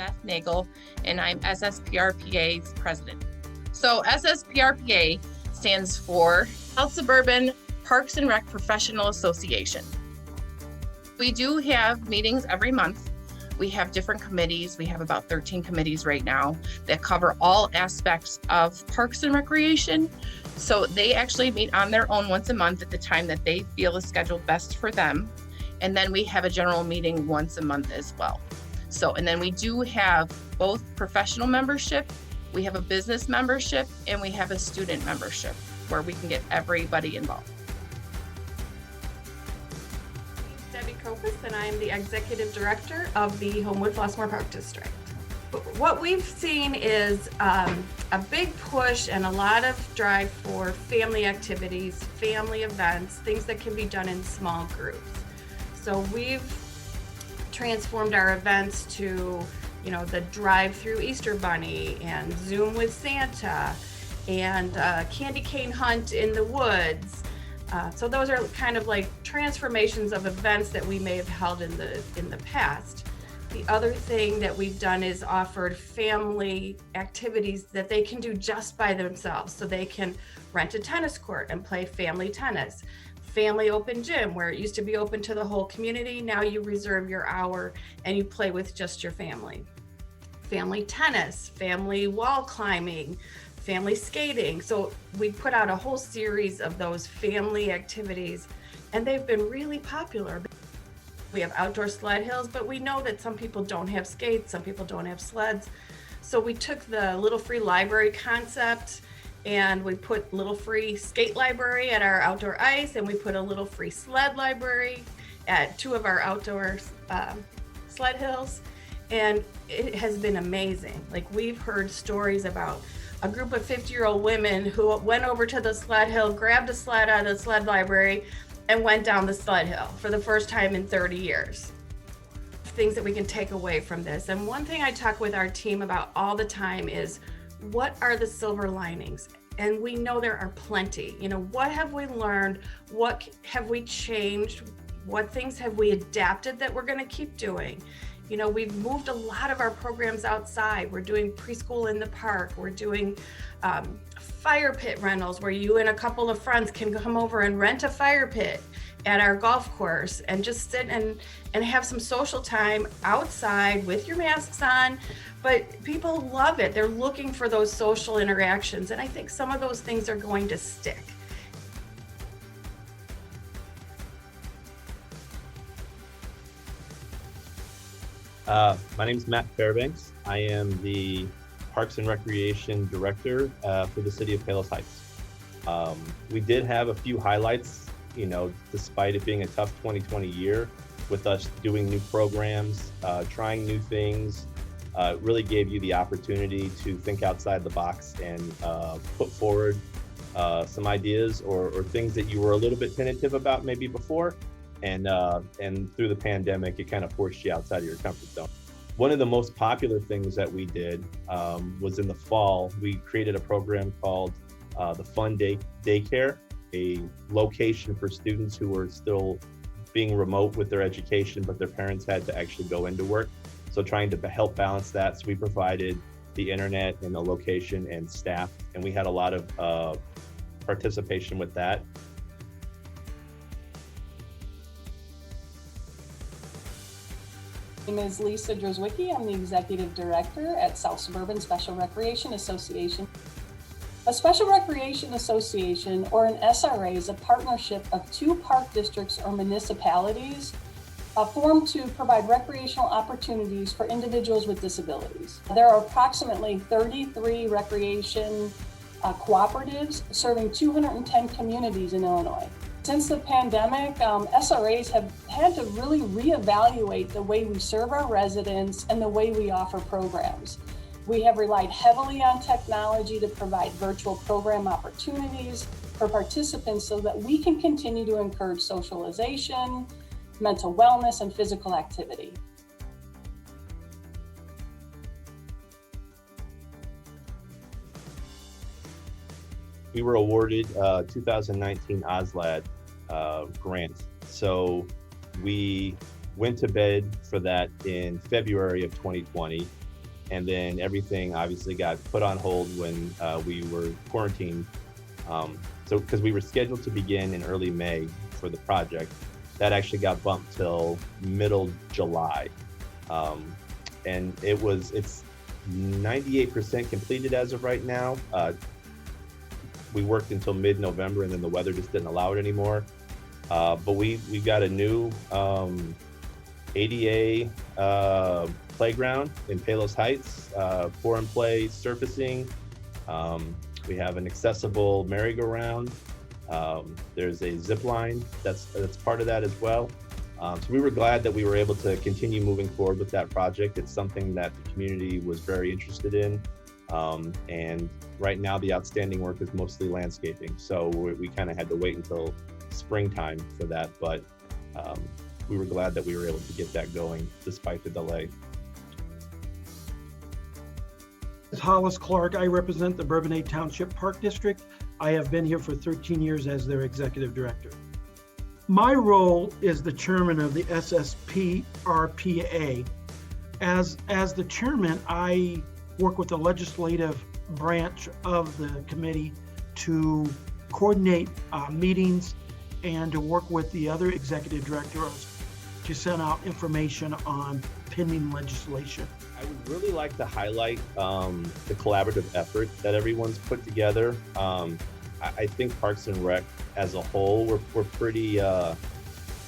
Beth Nagel, and I'm SSPRPA's president. So SSPRPA stands for South Suburban Parks and Rec Professional Association. We do have meetings every month. We have different committees. We have about 13 committees right now that cover all aspects of parks and recreation. So they actually meet on their own once a month at the time that they feel is scheduled best for them. And then we have a general meeting once a month as well. So, and then we do have both professional membership, we have a business membership, and we have a student membership where we can get everybody involved. And I am the Executive Director of the Homewood Flossmoor Park District. What we've seen is a big push and a lot of drive for family activities, family events, things that can be done in small groups. So we've transformed our events to, the drive-through Easter Bunny and Zoom with Santa and candy cane hunt in the woods. So those are kind of like transformations of events that we may have held in the past. The other thing that we've done is offered family activities that they can do just by themselves. So they can rent a tennis court and play family tennis. Family open gym, where it used to be open to the whole community. Now you reserve your hour and you play with just your family. Family tennis, family wall climbing, family skating. So we put out a whole series of those family activities, and they've been really popular. We have outdoor sled hills, but we know that some people don't have skates, some people don't have sleds. So we took the Little Free Library concept and we put Little Free Skate Library at our outdoor ice, and we put a Little Free Sled Library at two of our outdoor sled hills. And it has been amazing. Like, we've heard stories about a group of 50-year-old women who went over to the sled hill, grabbed a sled out of the sled library, and went down the sled hill for the first time in 30 years. Things that we can take away from this. And one thing I talk with our team about all the time is, what are the silver linings? And we know there are plenty. What have we learned? What have we changed? What things have we adapted that we're going to keep doing? We've moved a lot of our programs outside. We're doing preschool in the park. We're doing fire pit rentals, where you and a couple of friends can come over and rent a fire pit at our golf course and just sit and have some social time outside with your masks on. But people love it. They're looking for those social interactions. And I think some of those things are going to stick. My name is Matt Fairbanks. I am the Parks and Recreation Director for the City of Palos Heights. We did have a few highlights, despite it being a tough 2020 year, with us doing new programs, trying new things. It really gave you the opportunity to think outside the box and put forward some ideas or things that you were a little bit tentative about maybe before. And through the pandemic, it kind of forced you outside of your comfort zone. One of the most popular things that we did was in the fall. We created a program called the Fun Daycare, a location for students who were still being remote with their education, but their parents had to actually go into work. So trying to help balance that. So we provided the internet and the location and staff, and we had a lot of participation with that. My name is Lisa Drozwicki. I'm the Executive Director at South Suburban Special Recreation Association. A Special Recreation Association, or an SRA, is a partnership of two park districts or municipalities formed to provide recreational opportunities for individuals with disabilities. There are approximately 33 recreation cooperatives serving 210 communities in Illinois. Since the pandemic, SRAs have had to really reevaluate the way we serve our residents and the way we offer programs. We have relied heavily on technology to provide virtual program opportunities for participants so that we can continue to encourage socialization, mental wellness, and physical activity. We were awarded 2019 OSLAD grant. So we went to bid for that in February of 2020. And then everything obviously got put on hold when we were quarantined. So because we were scheduled to begin in early May for the project, that actually got bumped till middle July. And it's 98% completed as of right now. We worked until mid-November, and then the weather just didn't allow it anymore. But we've got a new ADA playground in Palos Heights, pour and play surfacing. We have an accessible merry-go-round. There's a zip line that's part of that as well. So we were glad that we were able to continue moving forward with that project. It's something that the community was very interested in. And right now the outstanding work is mostly landscaping. So we kind of had to wait until springtime for that, but we were glad that we were able to get that going despite the delay. As Hollis Clark, I represent the Bourbonnais Township Park District. I have been here for 13 years as their executive director. My role is the chairman of the SSPRPA. As the chairman, I work with the legislative branch of the committee to coordinate meetings and to work with the other executive directors to send out information on pending legislation. I would really like to highlight the collaborative effort that everyone's put together. I think Parks and Rec as a whole, we're pretty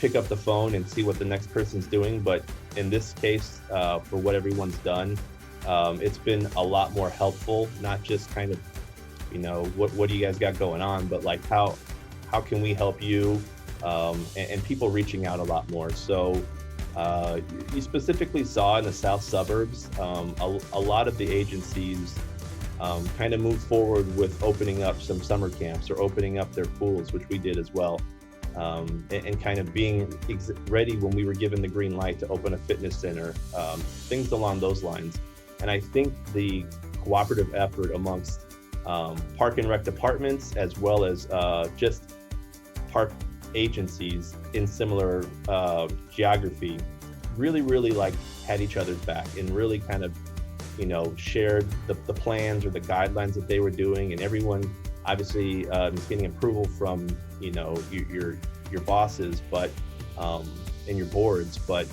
pick up the phone and see what the next person's doing. But in this case, for what everyone's done, it's been a lot more helpful, not just kind of, what do you guys got going on, but like how can we help you, and people reaching out a lot more. So you specifically saw in the south suburbs, a lot of the agencies kind of moved forward with opening up some summer camps or opening up their pools, which we did as well, and kind of being ready when we were given the green light to open a fitness center, things along those lines. And I think the cooperative effort amongst park and rec departments, as well as just park agencies in similar geography, really like had each other's back and really kind of shared the plans or the guidelines that they were doing, and everyone obviously is getting approval from your bosses, but and your boards, but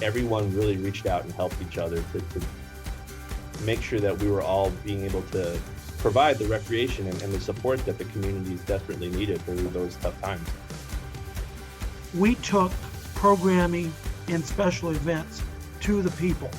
everyone really reached out and helped each other to make sure that we were all being able to provide the recreation and the support that the communities desperately needed through those tough times. We took programming and special events to the people.